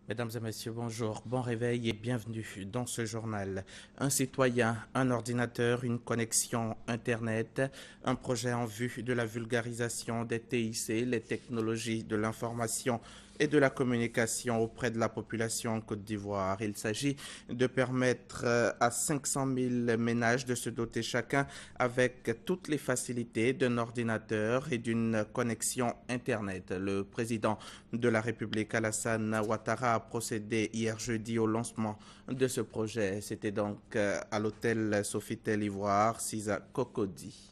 Mesdames et messieurs, bonjour, bon réveil et bienvenue dans ce journal. Un citoyen, un ordinateur, une connexion Internet, un projet en vue de la vulgarisation des TIC, les technologies de l'information et de la communication auprès de la population en Côte d'Ivoire. Il s'agit de permettre à 500 000 ménages de se doter chacun avec toutes les facilités d'un ordinateur et d'une connexion Internet. Le président de la République, Alassane Ouattara, a procédé hier jeudi au lancement de ce projet. C'était donc à l'hôtel Sofitel Ivoire, Cisa Cocody.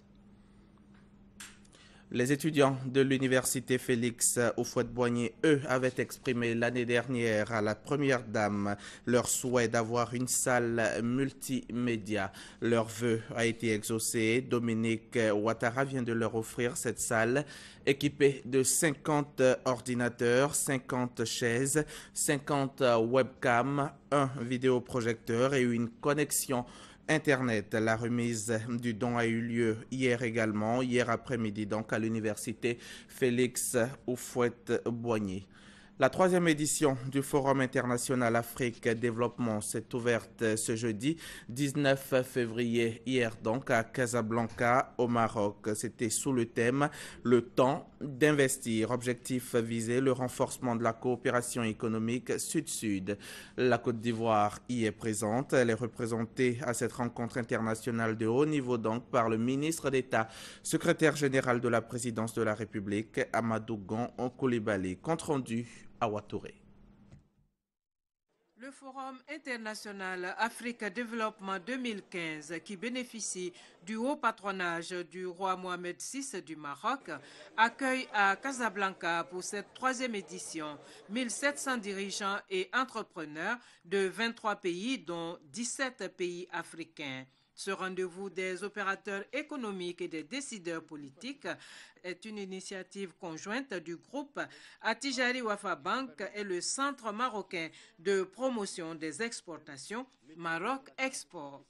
Les étudiants de l'université Félix Houphouët-Boigny, eux, avaient exprimé l'année dernière à la première dame leur souhait d'avoir une salle multimédia. Leur vœu a été exaucé. Dominique Ouattara vient de leur offrir cette salle équipée de 50 ordinateurs, 50 chaises, 50 webcams, un vidéoprojecteur et une connexion Internet. La remise du don a eu lieu hier également, hier après-midi, donc à l'université Félix Houphouët-Boigny. La troisième édition du Forum international Afrique Développement s'est ouverte ce jeudi 19 février, hier donc à Casablanca au Maroc. C'était sous le thème « Le temps d'investir ». Objectif visé, le renforcement de la coopération économique Sud-Sud. La Côte d'Ivoire y est présente. Elle est représentée à cette rencontre internationale de haut niveau donc par le ministre d'État, secrétaire général de la présidence de la République, Amadou Gon Coulibaly. Compte rendu à Ouattouré. Le Forum international Afrique Développement 2015, qui bénéficie du haut patronage du roi Mohamed VI du Maroc, accueille à Casablanca pour cette troisième édition 1700 dirigeants et entrepreneurs de 23 pays, dont 17 pays africains. Ce rendez-vous des opérateurs économiques et des décideurs politiques est une initiative conjointe du groupe Attijari Wafa Bank et le Centre marocain de promotion des exportations Maroc Export.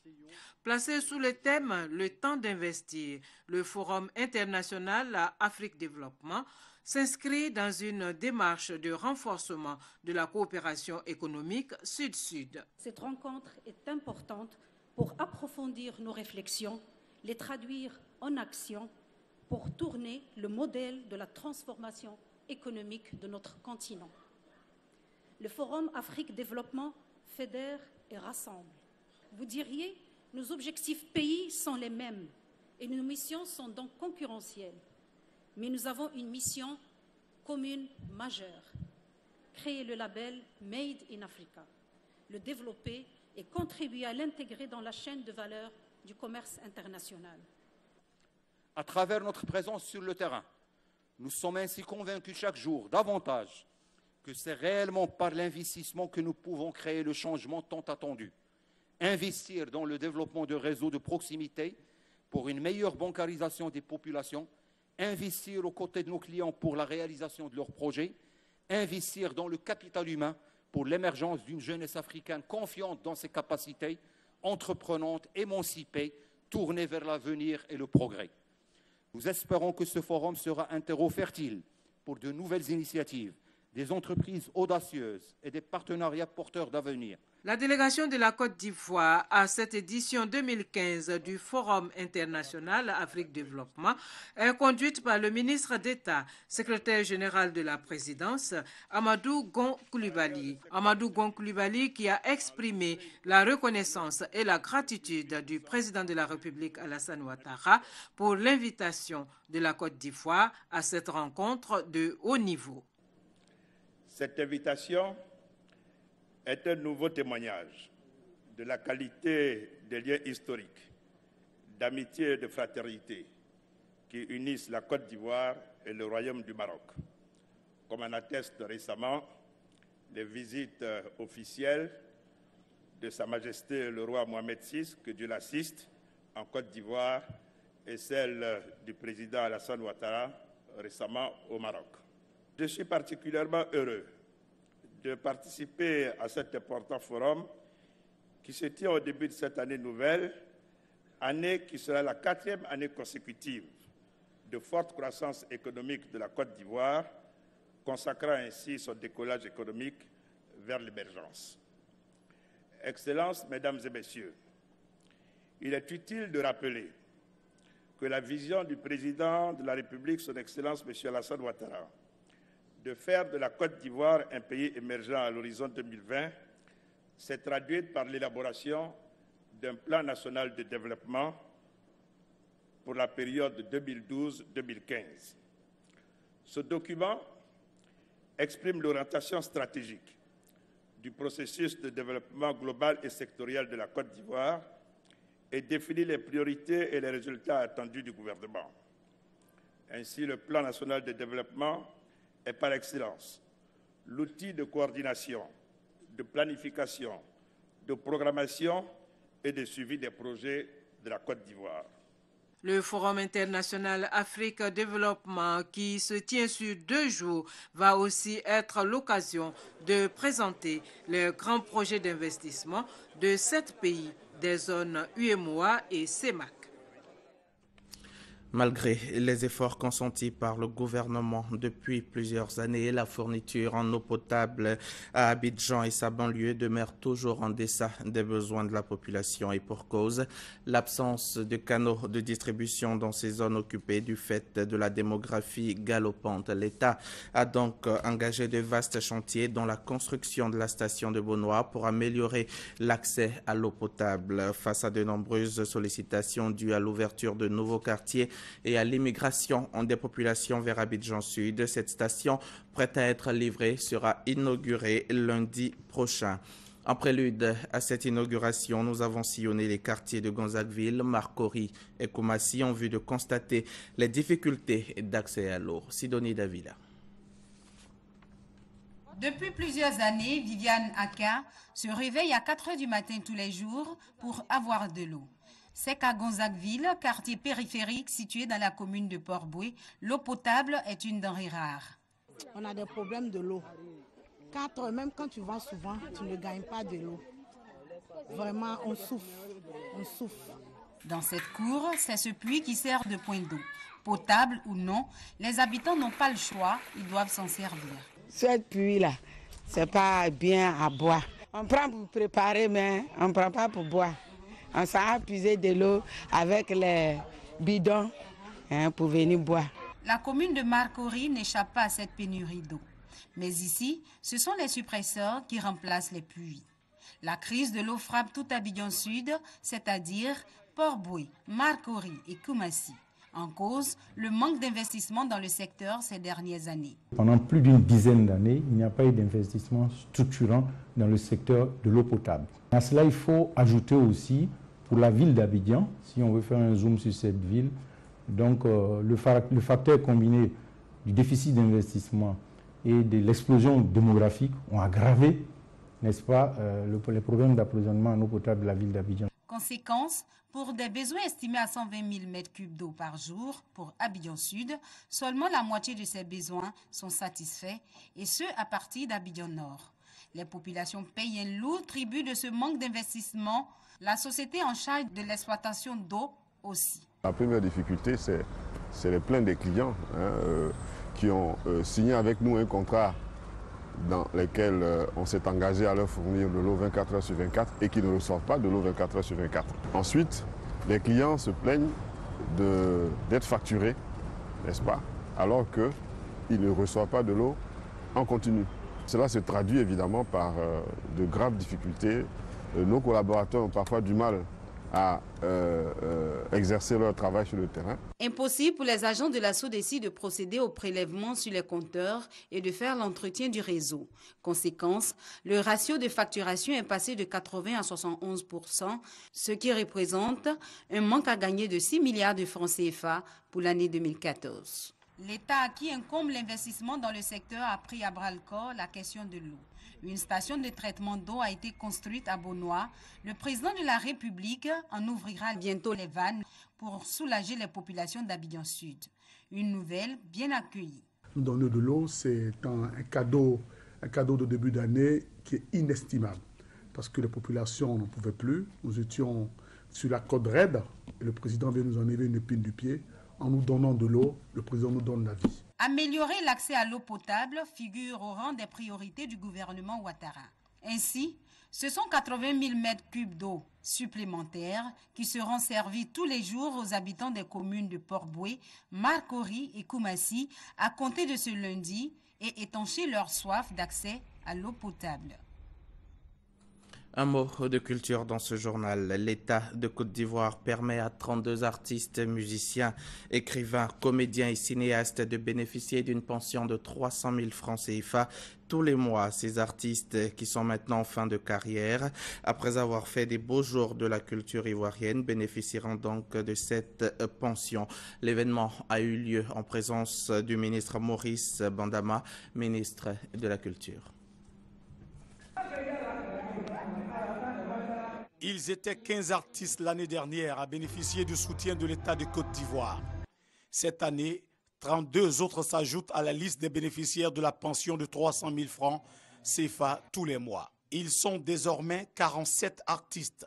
Placé sous le thème « Le temps d'investir », le Forum international Afrique Développement s'inscrit dans une démarche de renforcement de la coopération économique Sud-Sud. Cette rencontre est importante pour approfondir nos réflexions, les traduire en action, pour tourner le modèle de la transformation économique de notre continent. Le Forum Afrique Développement fédère et rassemble. Vous diriez, nos objectifs pays sont les mêmes et nos missions sont donc concurrentielles. Mais nous avons une mission commune majeure, créer le label Made in Africa, le développer et contribuer à l'intégrer dans la chaîne de valeur du commerce international. À travers notre présence sur le terrain, nous sommes ainsi convaincus chaque jour davantage que c'est réellement par l'investissement que nous pouvons créer le changement tant attendu. Investir dans le développement de réseaux de proximité pour une meilleure bancarisation des populations, investir aux côtés de nos clients pour la réalisation de leurs projets, investir dans le capital humain pour l'émergence d'une jeunesse africaine confiante dans ses capacités, entreprenante, émancipée, tournée vers l'avenir et le progrès. Nous espérons que ce forum sera un terreau fertile pour de nouvelles initiatives, des entreprises audacieuses et des partenariats porteurs d'avenir. La délégation de la Côte d'Ivoire à cette édition 2015 du Forum international Afrique Développement est conduite par le ministre d'État, secrétaire général de la présidence, Amadou Gon Coulibaly. Amadou Gon Coulibaly qui a exprimé la reconnaissance et la gratitude du président de la République, Alassane Ouattara, pour l'invitation de la Côte d'Ivoire à cette rencontre de haut niveau. Cette invitation est un nouveau témoignage de la qualité des liens historiques, d'amitié et de fraternité qui unissent la Côte d'Ivoire et le Royaume du Maroc. Comme en attestent récemment les visites officielles de Sa Majesté le roi Mohamed VI, que Dieu l'assiste, en Côte d'Ivoire, et celle du président Alassane Ouattara récemment au Maroc. Je suis particulièrement heureux de participer à cet important forum qui se tient au début de cette année nouvelle, année qui sera la 4e année consécutive de forte croissance économique de la Côte d'Ivoire, consacrant ainsi son décollage économique vers l'émergence. Excellences, Mesdames et Messieurs, il est utile de rappeler que la vision du président de la République, son Excellence M. Alassane Ouattara, de faire de la Côte d'Ivoire un pays émergent à l'horizon 2020 s'est traduite par l'élaboration d'un plan national de développement pour la période 2012-2015. Ce document exprime l'orientation stratégique du processus de développement global et sectoriel de la Côte d'Ivoire et définit les priorités et les résultats attendus du gouvernement. Ainsi, le plan national de développement est par excellence l'outil de coordination, de planification, de programmation et de suivi des projets de la Côte d'Ivoire. Le Forum international Afrique Développement, qui se tient sur 2 jours, va aussi être l'occasion de présenter les grands projets d'investissement de 7 pays des zones UEMOA et CEMAC. Malgré les efforts consentis par le gouvernement depuis plusieurs années, la fourniture en eau potable à Abidjan et sa banlieue demeure toujours en deçà des besoins de la population et pour cause, l'absence de canaux de distribution dans ces zones occupées du fait de la démographie galopante. L'État a donc engagé de vastes chantiers dont la construction de la station de Bonoa pour améliorer l'accès à l'eau potable. Face à de nombreuses sollicitations dues à l'ouverture de nouveaux quartiers et à l'immigration des populations vers Abidjan Sud, cette station prête à être livrée sera inaugurée lundi prochain. En prélude à cette inauguration, nous avons sillonné les quartiers de Gonzagueville, Marcory et Koumassi en vue de constater les difficultés d'accès à l'eau. Sidonie Davila. Depuis plusieurs années, Viviane Aka se réveille à 4 h du matin tous les jours pour avoir de l'eau. C'est qu'à Gonzagueville, quartier périphérique situé dans la commune de Port-Boué, l'eau potable est une denrée rare. On a des problèmes de l'eau. Même quand tu vends souvent, tu ne gagnes pas de l'eau. Vraiment, on souffre. Dans cette cour, c'est ce puits qui sert de point d'eau. Potable ou non, les habitants n'ont pas le choix, ils doivent s'en servir. Ce puits-là, c'est pas bien à boire. On prend pour préparer, mais on ne prend pas pour boire. On s'en a puisé de l'eau avec les bidons pour venir boire. La commune de Marcory n'échappe pas à cette pénurie d'eau. Mais ici, ce sont les suppresseurs qui remplacent les puits. La crise de l'eau frappe tout Abidjan Sud, c'est-à-dire Port-Boué, Marcory et Koumassi. En cause, le manque d'investissement dans le secteur ces dernières années. Pendant plus d'une dizaine d'années, il n'y a pas eu d'investissement structurant dans le secteur de l'eau potable. À cela, il faut ajouter aussi, pour la ville d'Abidjan, si on veut faire un zoom sur cette ville, donc le facteur combiné du déficit d'investissement et de l'explosion démographique ont aggravé, n'est-ce pas, les problèmes d'approvisionnement en eau potable de la ville d'Abidjan. Conséquence, pour des besoins estimés à 120 000 m3 d'eau par jour pour Abidjan Sud, seulement la moitié de ces besoins sont satisfaits, et ce à partir d'Abidjan Nord. Les populations payent un lourd tribut de ce manque d'investissement, la société en charge de l'exploitation d'eau aussi. La première difficulté, c'est les plaintes des clients qui ont signé avec nous un contrat dans lequel on s'est engagé à leur fournir de l'eau 24 heures sur 24 et qui ne reçoivent pas de l'eau 24 heures sur 24. Ensuite, les clients se plaignent d'être facturés, n'est-ce pas, alors qu'ils ne reçoivent pas de l'eau en continu. Cela se traduit évidemment par de graves difficultés. Nos collaborateurs ont parfois du mal à exercer leur travail sur le terrain. Impossible pour les agents de la SODECI de procéder au prélèvement sur les compteurs et de faire l'entretien du réseau. Conséquence, le ratio de facturation est passé de 80 à 71%, ce qui représente un manque à gagner de 6 milliards de francs CFA pour l'année 2014. L'État à qui incombe l'investissement dans le secteur a pris à bras-le-corps la question de l'eau. Une station de traitement d'eau a été construite à Bonoa. Le président de la République en ouvrira bientôt les vannes pour soulager les populations d'Abidjan Sud. Une nouvelle bien accueillie. Nous donner de l'eau, c'est un cadeau de début d'année qui est inestimable parce que les populations n'en pouvaient plus. Nous étions sur la côte raide et le président vient nous enlever une épine du pied. En nous donnant de l'eau, le président nous donne la vie. Améliorer l'accès à l'eau potable figure au rang des priorités du gouvernement Ouattara. Ainsi, ce sont 80 000 mètres cubes d'eau supplémentaires qui seront servis tous les jours aux habitants des communes de Port-Boué, Marcory et Koumassi à compter de ce lundi et étancher leur soif d'accès à l'eau potable. Un mot de culture dans ce journal. L'État de Côte d'Ivoire permet à 32 artistes, musiciens, écrivains, comédiens et cinéastes de bénéficier d'une pension de 300 000 francs CFA tous les mois. Ces artistes qui sont maintenant en fin de carrière, après avoir fait des beaux jours de la culture ivoirienne, bénéficieront donc de cette pension. L'événement a eu lieu en présence du ministre Maurice Bandama, ministre de la Culture. Ils étaient 15 artistes l'année dernière à bénéficier du soutien de l'État de Côte d'Ivoire. Cette année, 32 autres s'ajoutent à la liste des bénéficiaires de la pension de 300 000 francs CFA tous les mois. Ils sont désormais 47 artistes,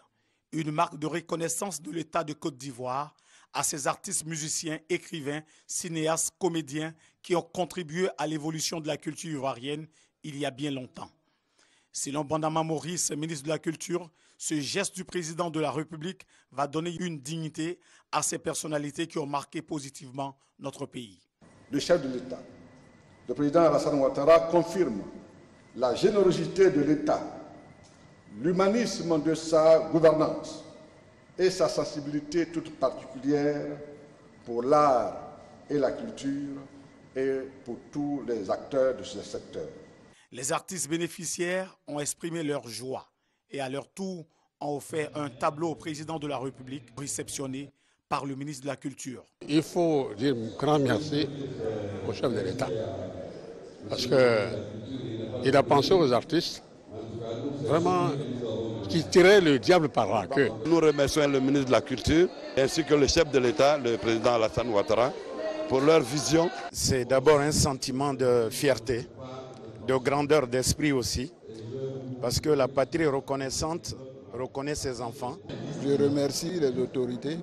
une marque de reconnaissance de l'État de Côte d'Ivoire à ces artistes musiciens, écrivains, cinéastes, comédiens qui ont contribué à l'évolution de la culture ivoirienne il y a bien longtemps. Selon Bandama Maurice, ministre de la Culture, ce geste du président de la République va donner une dignité à ces personnalités qui ont marqué positivement notre pays. Le chef de l'État, le président Alassane Ouattara, confirme la générosité de l'État, l'humanisme de sa gouvernance et sa sensibilité toute particulière pour l'art et la culture et pour tous les acteurs de ce secteur. Les artistes bénéficiaires ont exprimé leur joie et à leur tour ont offert un tableau au président de la République réceptionné par le ministre de la Culture. Il faut dire un grand merci au chef de l'État parce qu'il a pensé aux artistes vraiment qui tiraient le diable par la queue. Nous remercions le ministre de la Culture ainsi que le chef de l'État, le président Alassane Ouattara, pour leur vision. C'est d'abord un sentiment de fierté, de grandeur d'esprit aussi, parce que la patrie reconnaissante reconnaît ses enfants. Je remercie les autorités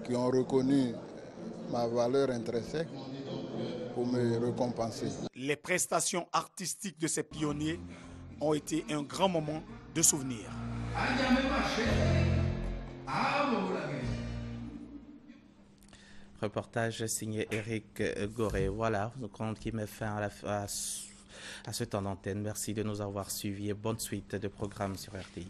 qui ont reconnu ma valeur intrinsèque pour me récompenser. Les prestations artistiques de ces pionniers ont été un grand moment de souvenir. Reportage signé Eric Goré. Voilà, le compte qui met fin à ce temps d'antenne. Merci de nous avoir suivis et bonne suite de programmes sur RTI.